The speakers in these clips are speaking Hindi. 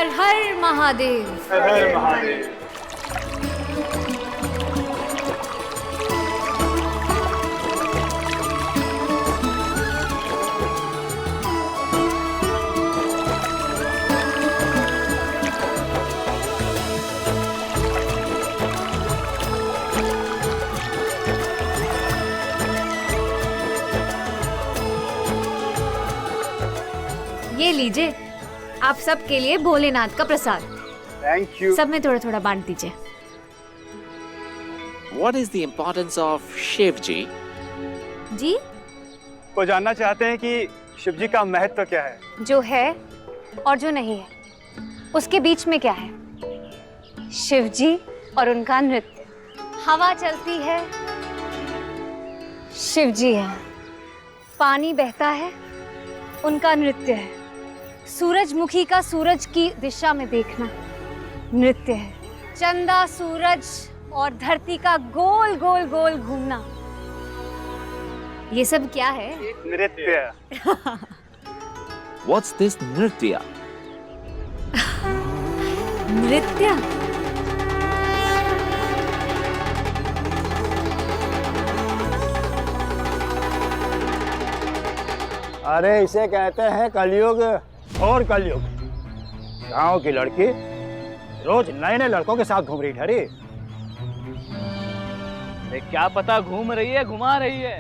हर हर महादेव। हर हर महादेव। ये लीजिए, आप सबके लिए भोलेनाथ का प्रसाद। Thank you. सब में थोड़ा थोड़ा बांट दीजिए। What is the importance of Shiv जी? जी? वो जानना चाहते हैं कि शिव जी का महत्व क्या है। जो है और जो नहीं है, उसके बीच में क्या है? शिव जी और उनका नृत्य। हवा चलती है, शिव जी है। पानी बहता है, उनका नृत्य है। सूरजमुखी का सूरज की दिशा में देखना नृत्य है। चंदा, सूरज और धरती का गोल गोल गोल घूमना, ये सब क्या है? नृत्य। What's this नृत्य? नृत्य? अरे इसे कहते हैं कलयुग और कलयुग। गांव की लड़की रोज नए नए लड़कों के साथ घूम रही ठहरी। क्या पता घूम रही है, घुमा रही है।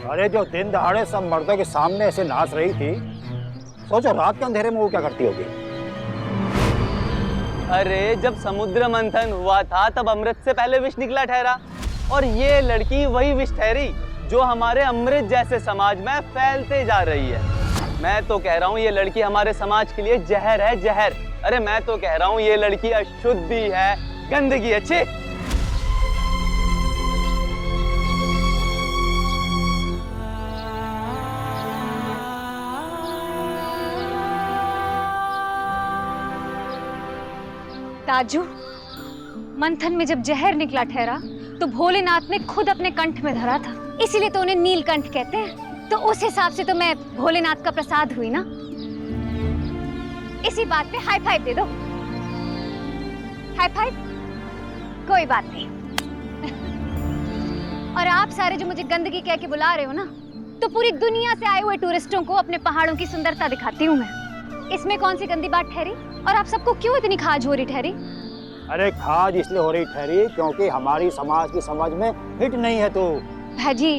अरे जो दिन दहाड़े सब मर्दों के सामने ऐसे नाच रही थी, सोचो रात के अंधेरे में वो क्या करती होगी। अरे जब समुद्र मंथन हुआ था तब अमृत से पहले विष निकला ठहरा, और ये लड़की वही विष ठहरी जो हमारे अमृत जैसे समाज में फैलते जा रही है। मैं तो कह रहा हूँ ये लड़की हमारे समाज के लिए जहर है, जहर। अरे मैं तो कह रहा हूँ ये लड़की अशुद्धि है, गंदगी। अच्छे ताजू, मंथन में जब जहर निकला ठहरा तो भोलेनाथ ने खुद अपने कंठ में धरा था, इसीलिए तो उन्हें नीलकंठ कहते हैं। तो उस हिसाब से तो मैं भोलेनाथ का प्रसाद हुई ना। इसी बात पे हाई फाइव दे दो। High five. कोई बात नहीं। और आप सारे जो मुझे गंदगी कह के बुला रहे हो ना, तो पूरी दुनिया से आए हुए टूरिस्टों को अपने पहाड़ों की सुंदरता दिखाती हूँ मैं। इसमें कौन सी गंदी बात ठहरी? और आप सबको क्यों इतनी खाज हो रही ठहरी? अरे खाज इसलिए हो रही ठहरी क्योंकि हमारी समाज की समझ में हिट नहीं है। तो भाजी,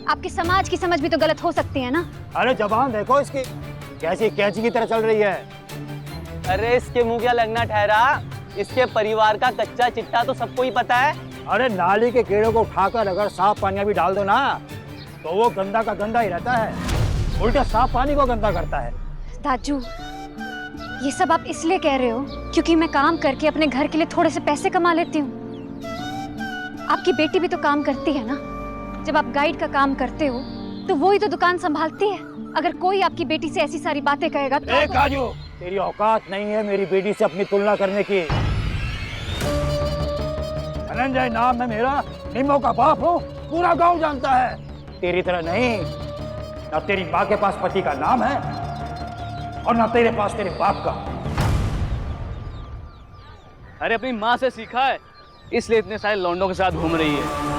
आपकी समाज की समझ भी तो गलत हो सकती है ना। अरे जबान देखो इसकी, कैसी कैंची की तरह चल रही है। अरे इसके मुंह क्या लगना ठहरा, इसके परिवार का कच्चा चिट्ठा तो सबको ही पता है। अरे नाली के कीड़ों को उठाकर अगर साफ पानी भी डाल दो ना, तो वो गंदा का गंदा ही रहता है, उल्टा साफ पानी को गंदा करता है। दाजू, ये सब आप इसलिए कह रहे हो क्योंकि मैं काम करके अपने घर के लिए थोड़े से पैसे कमा लेती हूँ। आपकी बेटी भी तो काम करती है ना। जब आप गाइड का काम करते हो तो वो ही तो दुकान संभालती है। अगर कोई आपकी बेटी से ऐसी सारी बातें कहेगा तो काजू, तेरी औकात नहीं है मेरी बेटी से अपनी तुलना करने की। धनंजय नाम है मेरा, निम्मों का बाप हूँ, पूरा गांव जानता है। तेरी तरह नहीं, ना तेरी माँ के पास पति का नाम है और ना तेरे पास तेरे बाप का। अरे अपनी माँ से सीखा है, इसलिए इतने सारे लौंडों के साथ घूम रही है।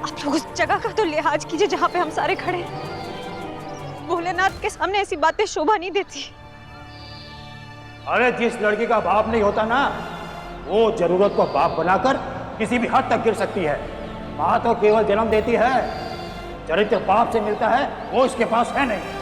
आप लोग उस जगह का तो लिहाज कीजिए जहाँ पे हम सारे खड़े हैं। भोलेनाथ के सामने ऐसी बातें शोभा नहीं देती। अरे जिस लड़की का बाप नहीं होता ना, वो जरूरत को बाप बनाकर किसी भी हद तक गिर सकती है। माँ तो केवल जन्म देती है, चरित्र बाप से मिलता है, वो इसके पास है नहीं।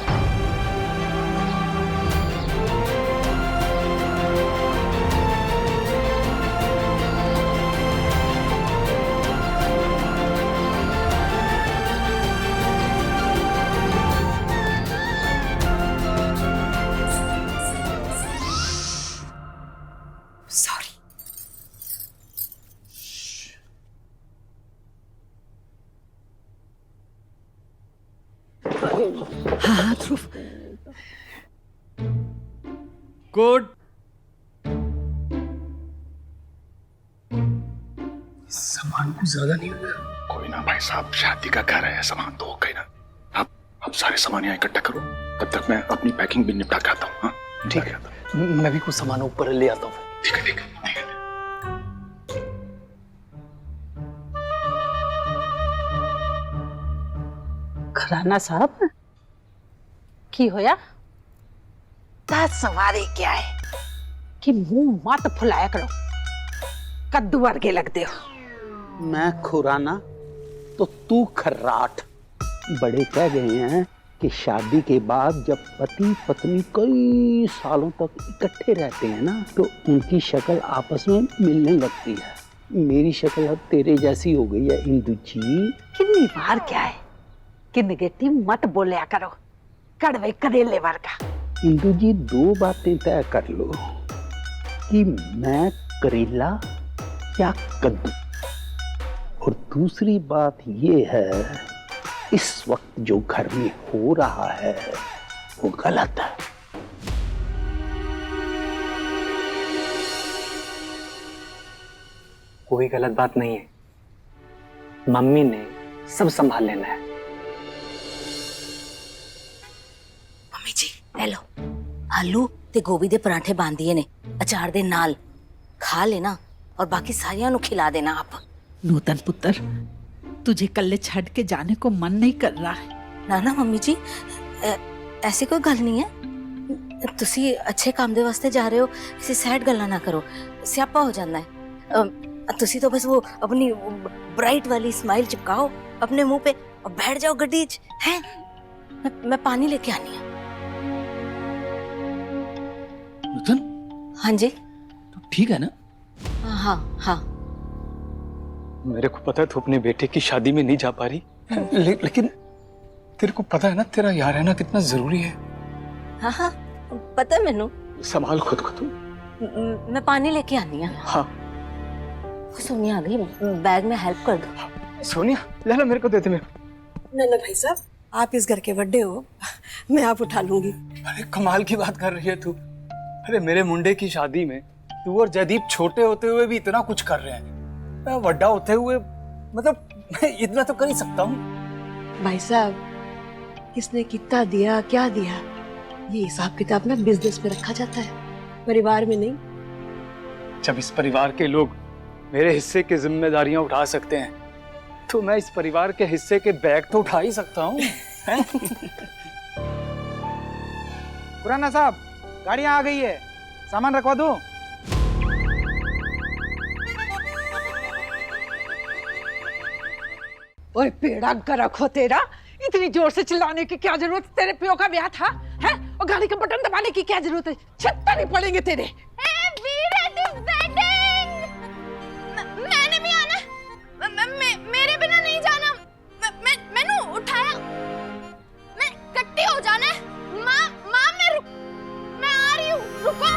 हाँ ध्रुव, गुड। सामान कुछ ज्यादा नहीं हुआ? कोई ना भाई साहब, शादी का घर है, सामान तो हो गई ना। अब सारे सामान यहाँ इकट्ठा करो। तब तक मैं अपनी पैकिंग भी निपटा के आता हूँ। हाँ ठीक है, मैं भी कुछ सामान ऊपर ले आता हूँ। ठीक है ठीक है। खराना साहब की होया? दस सवारी क्या है कि मुंह मत फुलाया करो, कद्दू वर्गे लगते हो। मैं खुराना तो तू खर्राट। बड़े कह गए हैं कि शादी के बाद जब पति पत्नी कई सालों तक इकट्ठे रहते हैं ना तो उनकी शक्ल आपस में मिलने लगती है। मेरी शक्ल अब तेरे जैसी हो गई है इंदु जी। कितनी बार क्या है कि निगेटिव मत बोलिया करो, कड़वे करेले वर्गा। इंदु जी दो बातें तय कर लो कि मैं करेला या कद्दू, और दूसरी बात ये है इस वक्त जो घर में हो रहा है वो गलत है। कोई गलत बात नहीं है, मम्मी ने सब संभाल लेना है। मम्मी जी ले लो, आलू ते गोभी दे पराठे बांध दिए ने अचार दे नाल, खा लेना और बाकी सारियां नु खिला देना आप। नूतन पुत्र, तुझे कल्ले छड़ के जाने को मन नहीं कर रहा है? ना ना मम्मी जी, ऐसी कोई गल नहीं है। तुसी अच्छे काम दे वास्ते जा रहे हो, इसे सैड गल्ला ना करो, स्यापा हो जाना है। तुसी तो बस वो अपनी ब्राइट वाली स्माइल चिपकाओ अपने मुंह पे और बैठ जाओ गड्डी च, हैं? मैं पानी लेके आनी है। नूतन, हाँ जी। तो ठीक है ना? हाँ हाँ। मेरे को पता है तू अपने बेटे की शादी में नहीं जा पा रही, लेकिन तेरे को पता है ना तेरा यहाँ रहना कितना जरूरी है। हाँ हाँ पता है मैनू। संभाल खुद को तू। मैं पानी लेके आनी है। हाँ। सोनिया आ गई, बैग में हेल्प कर दो। सोनिया ले लो, मेरे को दे दे। नन्ना भाई साहब, आप इस घर के बड़े हो, मैं आप उठा लूंगी। अरे कमाल की बात कर रही है तू। अरे मेरे मुंडे की शादी में तू और जयदीप छोटे होते हुए भी इतना कुछ कर रहे हैं, मैं बड़ा होते हुए मतलब मैं इतना तो कर ही सकता हूँ। भाई साहब, किसने कितना दिया क्या दिया ये हिसाब किताब ना बिजनेस में रखा जाता है, परिवार में नहीं। जब इस परिवार के लोग मेरे हिस्से की जिम्मेदारियां उठा सकते हैं तो मैं इस परिवार के हिस्से के बैग तो उठा ही सकता हूँ। खुराना साहब, गाड़ियां आ गई है, सामान रखवा दूं? ओए पेड़ा गरक हो तेरा, इतनी जोर से चिल्लाने की क्या जरूरत? तेरे प्यो का ब्याह था है? और गाड़ी का बटन दबाने की क्या जरूरत है? छत्ता नहीं पड़ेंगे तेरे। मैंने भी आना, मेरे बिना नहीं जाना। मैंने उठाया, मैं कट्टी हो जाना है। माँ मैं आ रही हूँ, रुको।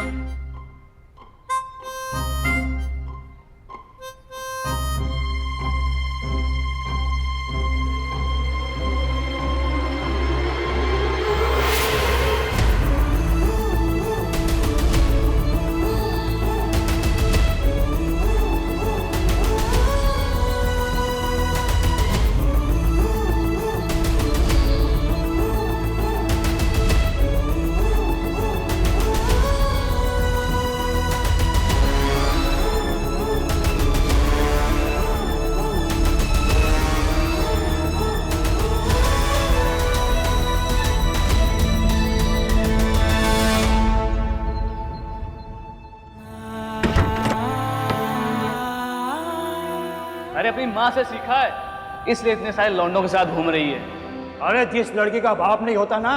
अरे अपनी माँ से सीखा है, इसलिए इतने सारे लौंडों के साथ घूम रही है। अरे जिस लड़की का बाप नहीं होता ना,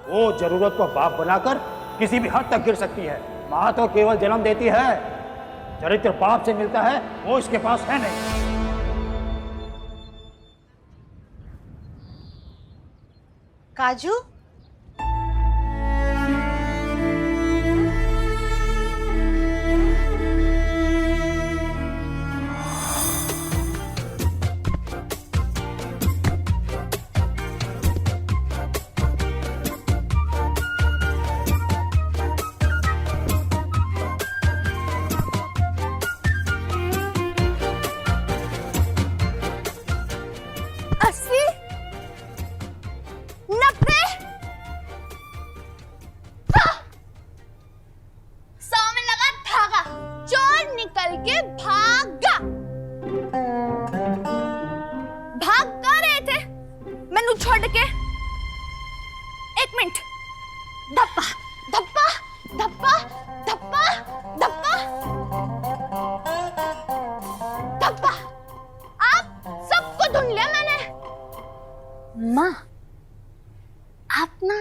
वो जरूरत को बाप बनाकर किसी भी हद तक गिर सकती है। माँ तो केवल जन्म देती है, चरित्र बाप से मिलता है, वो इसके पास है नहीं। काजू, छोड़ के। एक मिनट। धप्पा धप्पा धप्पा धप्पा धप्पा धप्पा। आप सबको ढूंढ लिया मैंने। माँ, आप ना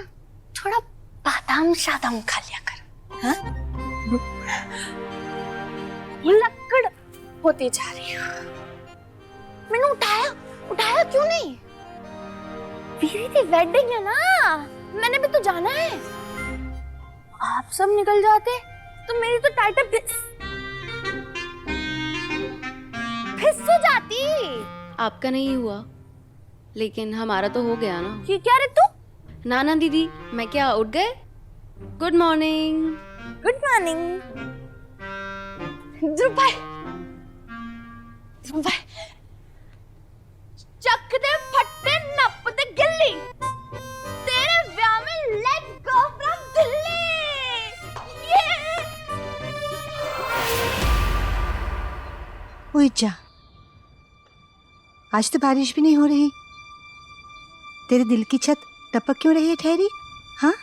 थोड़ा बादाम शादाम खा लिया करो। हाँ? लकड़ होती जा रही है। मैंने उठाया क्यों नहीं? वीरी की वेडिंग है ना, मैंने भी तो जाना है। आप सब निकल जाते तो मेरी तो टाइटल फिस हो जाती। आपका नहीं हुआ, लेकिन हमारा तो हो गया ना। ये क्या रे तू? नाना दीदी, मैं क्या उठ गए? Good morning. Good morning. Dhruv भाई, चक दे फट्टे नप दे गिल्ली, तेरे ब्याह में लेट्स गो फ्रॉम दिल्ली। ओए जा, आज तो बारिश भी नहीं हो रही। तेरे दिल की छत टपक क्यों रही है ठहरी? हाँ,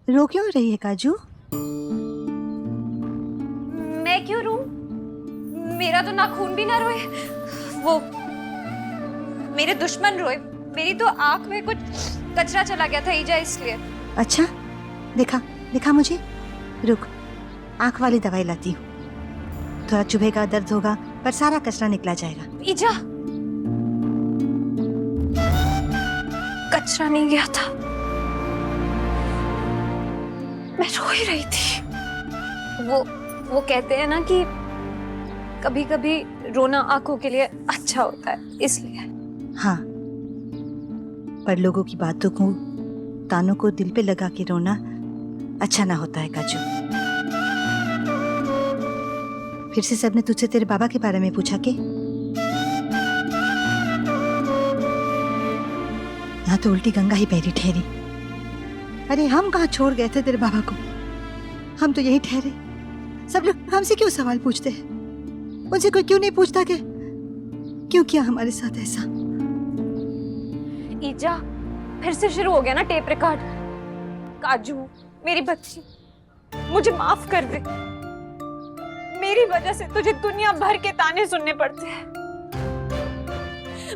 रो क्यों रही है काजू? मैं क्यों रो? मेरा तो नाखून भी ना रोए, वो मेरे दुश्मन रोए। मेरी तो आंख में कुछ कचरा चला गया था ईजा, इसलिए। अच्छा, दिखा मुझे। रुक, आंख वाली दवाई लाती हूँ। थोड़ा चुभेगा, दर्द होगा, पर सारा कचरा निकला जाएगा। ईजा, कचरा नहीं गया था, मैं रो ही रही थी। वो कहते हैं ना कि कभी कभी रोना आंखों के लिए अच्छा होता है, इसलिए। हाँ, पर लोगों की बातों को, तानों को दिल पे लगा के रोना अच्छा ना होता है काजू। फिर से सबने तुझसे तेरे बाबा के बारे में पूछा के? यहाँ तो उल्टी गंगा ही बहरी ठहरी। अरे हम कहाँ छोड़ गए थे तेरे बाबा को? हम तो यही ठहरे। सब लोग हमसे क्यों सवाल पूछते हैं? उनसे कोई क्यों नहीं पूछता कि क्यों किया हमारे साथ ऐसा? ईजा, फिर से शुरू हो गया ना टेप रिकॉर्ड। काजू, मेरी बच्ची, मुझे माफ कर दे। मेरी वजह से तुझे दुनिया भर के ताने सुनने पड़ते हैं।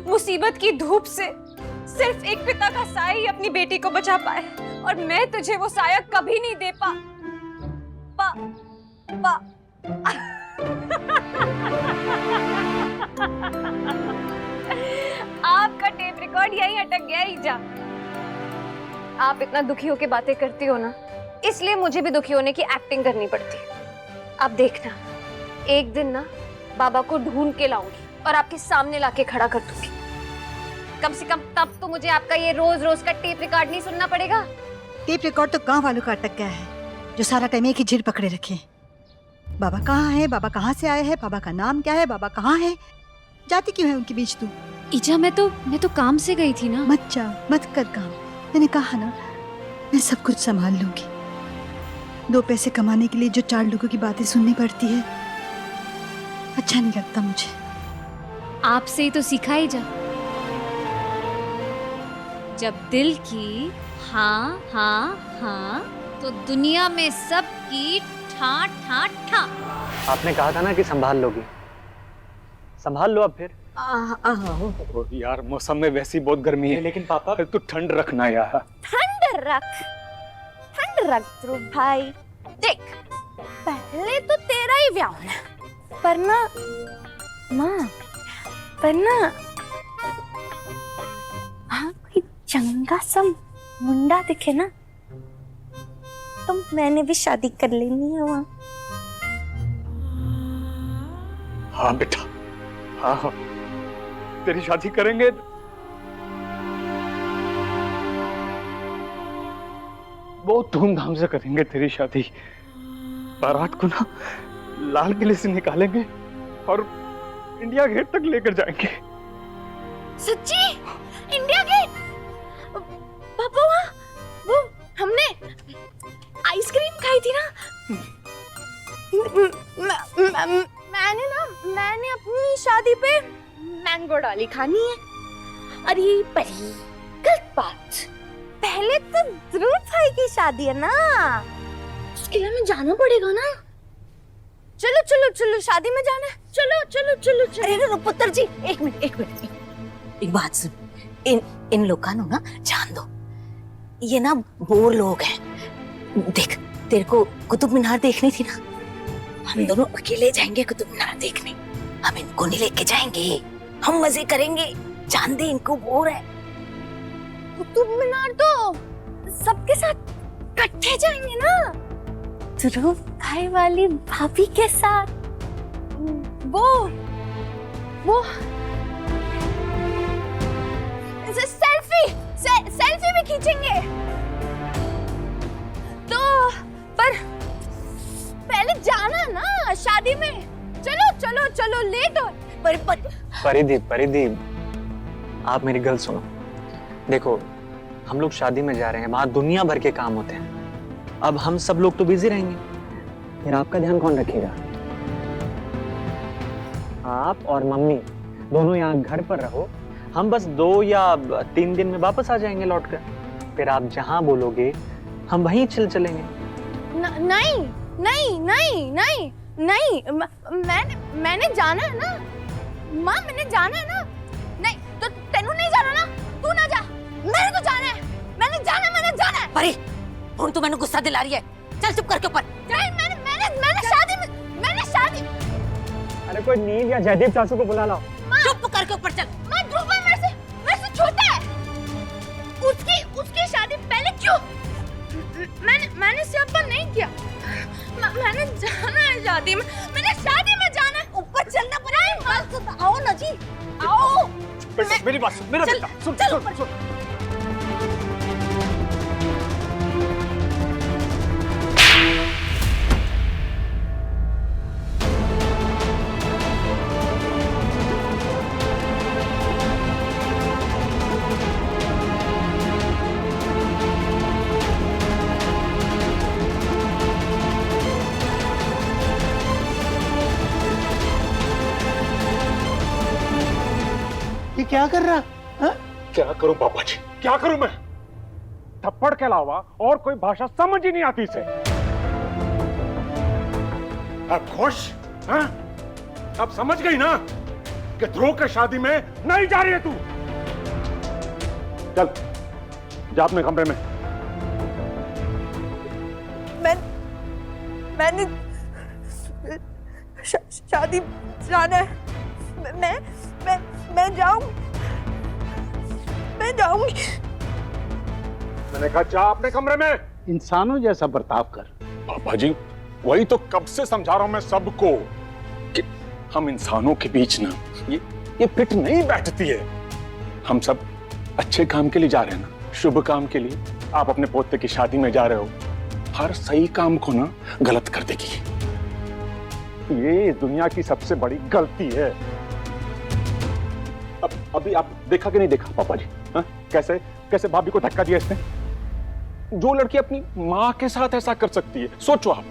मुसीबत की धूप से सिर्फ एक पिता का साया ही अपनी बेटी को बचा पाए, और मैं तुझे वो साया कभी नहीं दे आपका टेप रिकॉर्ड यहीं अटक गया ईजा। आप इतना दुखी होकर बातें करती हो ना, इसलिए मुझे भी दुखी होने की एक्टिंग करनी पड़ती है। आप देखना, एक दिन ना बाबा को ढूंढ के लाऊंगी और आपके सामने लाके खड़ा कर दूंगी। कम से कम तब तो मुझे आपका ये रोज रोज का टेप रिकॉर्ड नहीं सुनना पड़ेगा। टेप रिकॉर्ड तो गांव वालों का अटक गया है, जो सारा टाइम एक ही झिड़ पकड़े रखे हैं। बाबा कहाँ है? बाबा कहाँ से आए हैं? बाबा का नाम क्या है? बाबा कहाँ है? जाती क्यों है उनके बीच तू? ईजा, मैं तो काम से गई थी ना। मत जा, मत कर काम। मैंने कहा ना, मैं सब कुछ संभाल लूंगी। 2 पैसे कमाने के लिए जो 4 लोगों की बातें सुननी पड़ती है, अच्छा नहीं लगता मुझे। आपसे ही तो सीखा ईजा। जब दिल की हाँ हाँ हाँ तो दुनिया में सबकी ठा ठा ठा। आपने कहा था ना कि संभाल लोगी, संभाल लो अब फिर। यार, मौसम में वैसी बहुत गर्मी है। लेकिन पापा, तू ठंड रखना यार। ठंड रख ध्रुव भाई। देख, पहले तो तेरा ही ब्याह होना, पर ना हाँ, कोई चंगा सा मुंडा दिखे ना तो मैंने भी शादी कर लेनी है वहाँ। हाँ बेटा, हाँ, तेरी शादी करेंगे। बहुत धूमधाम से करेंगे तेरी शादी। बारात को ना लाल किले से निकालेंगे और इंडिया गेट तक लेकर जाएंगे। सच्ची? India Gate? पापा, वो हमने आइसक्रीम खाई थी ना, मैंने अपनी शादी पे मैंगो डॉली खानी है। अरे परी, गलत बात। पहले तो ध्रुव भाई की शादी है ना, उसके लिए हमें जाना पड़ेगा ना। चलो चलो चलो, शादी में जाना है। चलो चलो चलो चलो। अरे पुत्र जी, एक मिनट एक मिनट, एक बात सुन। इन लोगों को ना जान दो, ये ना बोर लोग हैं। देख, तेरे को कुतुब मीनार देखनी थी ना, हम दोनों अकेले जाएंगे कुतुब मीनार देखने। हम इनको नहीं लेके जाएंगे, हम मजे करेंगे। जान दे, इनको बोर है। कुतुब मीनार तो सबके साथ इकट्ठे जाएंगे ना, ध्रुव भाई वाली भाभी के साथ। वो सेल्फी भी खींचेंगे। तो पर पहले जाना ना शादी में। चलो चलो चलो, लेट हो। परिदीप, आप मेरी गल सुनो। देखो, हम लोग शादी में जा रहे हैं, वहां दुनिया भर के काम होते हैं। अब हम सब लोग तो बिजी रहेंगे, फिर आपका ध्यान कौन रखेगा? आप और मम्मी दोनों यहाँ घर पर रहो, हम बस 2 या 3 दिन में वापस आ जाएंगे लौट कर। फिर आप जहाँ बोलोगे हम वहीं चलेंगे। नहीं नहीं नहीं नहीं नहीं, मैंने जाना है ना माँ, मैंने जाना है ना। नहीं तो तेनू नहीं जाना ना, तू ना जा। मैंने तो जाना है, मैंने जाना है। परी, हुन तू मैंने गुस्सा दिला रही है। चल चुप करके ऊपर। मैंने शादी। अरे कोई नील या जयदीप चाचू को बुला लाओ। चुप करके ऊपर चल। ध्रुव भाई मेरे से छोटा है। उसकी शादी पहले क्यों? मैंने सियापा नहीं किया। मैंने जाना है शादी में, मैंने शादी में जाना है। ऊपर चलना पड़ेगा। आओ ना जी, आओ। मेरी बात सुन, मेरा बेटा सुन। ये क्या कर रहा? हा? क्या करूं पापा जी, क्या करूं मैं? थप्पड़ के अलावा और कोई भाषा समझ ही नहीं आती इसे। अब खुश? हाँ? अब समझ गई ना कि ध्रुव की शादी में नहीं जा रही है तू। चल जा अपने कमरे में। मैंने शादी जाना है। मैं जाऊंगी। मैंने कहा जा अपने कमरे में। इंसानों जैसा बर्ताव कर। पापा जी, वही तो कब से समझा रहा हूं मैं सबको कि हम इंसानों के बीच ना ये फिट नहीं बैठती है। हम सब अच्छे काम के लिए जा रहे हैं ना, शुभ काम के लिए। आप अपने पोते की शादी में जा रहे हो, हर सही काम को ना गलत कर देगी। ये इस दुनिया की सबसे बड़ी गलती है। अब अभी आप देखा कि नहीं देखा पापा जी? हा? कैसे भाभी को धक्का दिया इसने? जो लड़की अपनी माँ के साथ ऐसा कर सकती है, सोचो आप।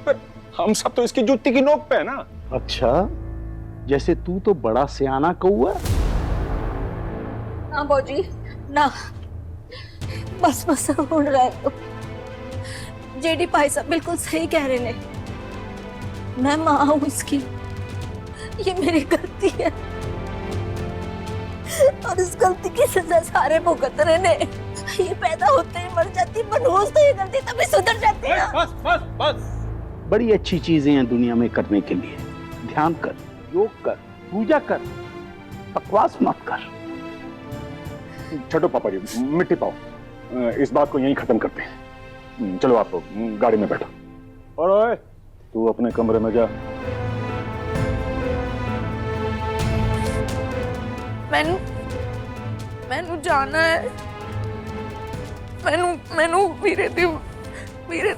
पर हम सब तो इसकी जूती की नोक पे है ना। अच्छा, जैसे तू तो बड़ा सियाना कौआ। ना बाबूजी, ना, बस उड़ रहे हो। जेडी भाई साहब बिल्कुल सही कह रहे ने। मैं माँ हूँ इसकी, ये मेरी गलती है और इस गलती की सजा सारे भुगत रहे ने। ये पैदा होते ही मर जाती, मनोज तो ये गलती तभी सुधर जाती है। बस। बड़ी अच्छी चीजें हैं दुनिया में करने के लिए। ध्यान कर, योग कर, पूजा कर, बकवास मत कर। छोड़ो पापा जी, मिट्टी पाओ। इस बात को यहीं खत्म करते हैं। चलो आप गाड़ी में बैठो। और ओए, तू अपने कमरे में जा। मैनू जाना है। मैनू वीरे दी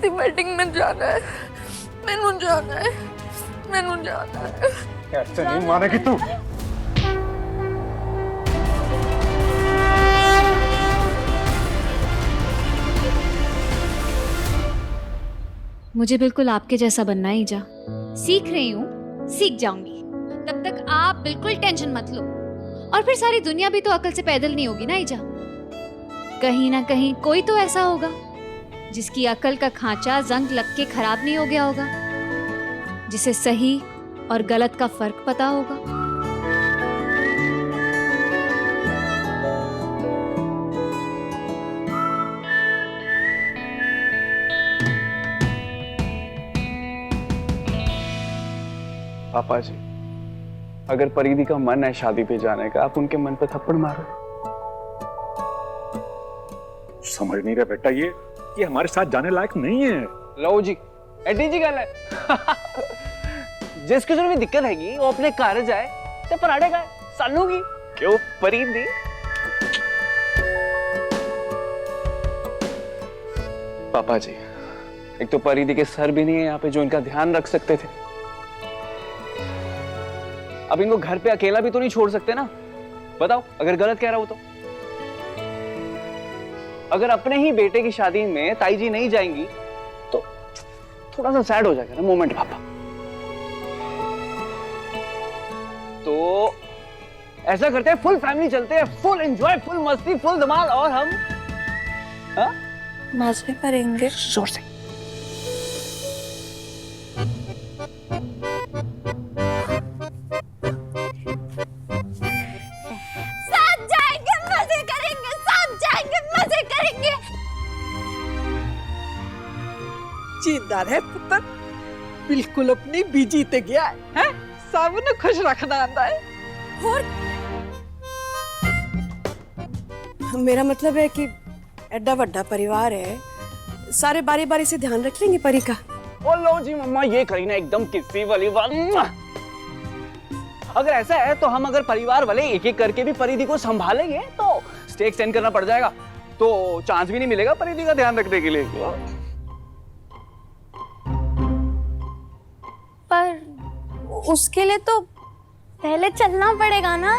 वेडिंग में जाना है। मैनू जाना है। ऐसे नहीं मानेगी तू। मुझे बिल्कुल आपके जैसा बनना है ईजा। सीख रही हूँ, सीख जाऊंगी। तब तक आप बिल्कुल टेंशन मत लो और फिर सारी दुनिया भी तो अकल से पैदल नहीं होगी ना ईजा। कहीं ना कहीं कोई तो ऐसा होगा जिसकी अकल का खांचा जंग लग के खराब नहीं हो गया होगा, जिसे सही और गलत का फर्क पता होगा। पापा जी, अगर परिधि का मन है शादी पे जाने का, आप उनके मन पे थप्पड़ मारो। समझ नहीं रहा बेटा, ये हमारे साथ जाने लायक नहीं है। लो जी, एडी जी गल है। जिस किसी भी दिक्कत हैगी वो अपने घर जाए ते पराड़े का सानू की क्यों परिधि। पापा जी, एक तो परिधि के सर भी नहीं है यहाँ पे जो इनका ध्यान रख सकते थे। अब इनको घर पे अकेला भी तो नहीं छोड़ सकते ना। बताओ, अगर गलत कह रहा हूं तो। अगर अपने ही बेटे की शादी में ताई जी नहीं जाएंगी तो थोड़ा सा सैड हो जाएगा ना मोमेंट पापा। तो ऐसा करते हैं, फुल फैमिली चलते हैं, फुल एंजॉय, फुल मस्ती, फुल धमाल, और हम मजे करेंगे जोर से। साथ जाएंगे, मजे करेंगे, साथ जाएंगे, मजे करेंगे। जिंदा रहे पुत्र, बिल्कुल अपनी बीजी ते गया है, सबने खुश रखना आंदा है। और मेरा मतलब है कि एड्डा वड्डा परिवार है, सारे बारी बारी से ध्यान रख लेंगे परी का। ओ लो जी मम्मा, ये करी ना एकदम किस्सी वाली बात। अगर ऐसा है तो हम अगर परिवार वाले एक एक करके भी परिधि को संभालेंगे तो स्टे एक्सटेंड करना पड़ जाएगा, तो चांस भी नहीं मिलेगा परिधि का ध्यान रखने के लिए। पर उसके लिए तो पहले चलना पड़ेगा ना।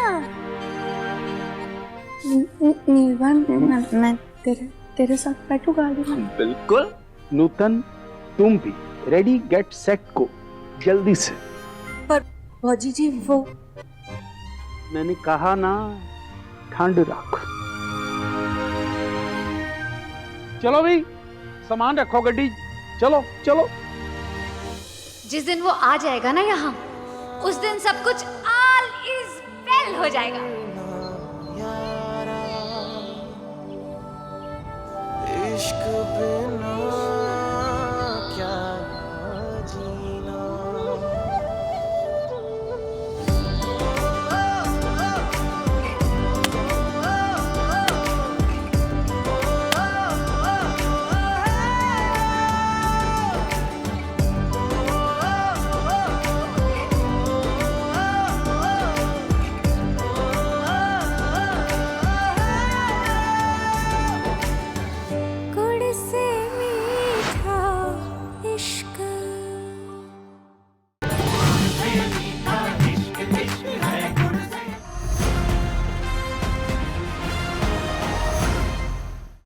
मैं तेरे साथ बैठू गाड़ी में। बिल्कुल। नूतन, तुम भी रेडी गेट सेट को जल्दी से। पर भौजी जी वो, मैंने कहा ना, ठंड रख। चलो भाई, सामान रखो गड्डी, चलो चलो। जिस दिन वो आ जाएगा ना यहाँ, उस दिन सब कुछ ऑल इज वेल हो जाएगा। इश्क बिना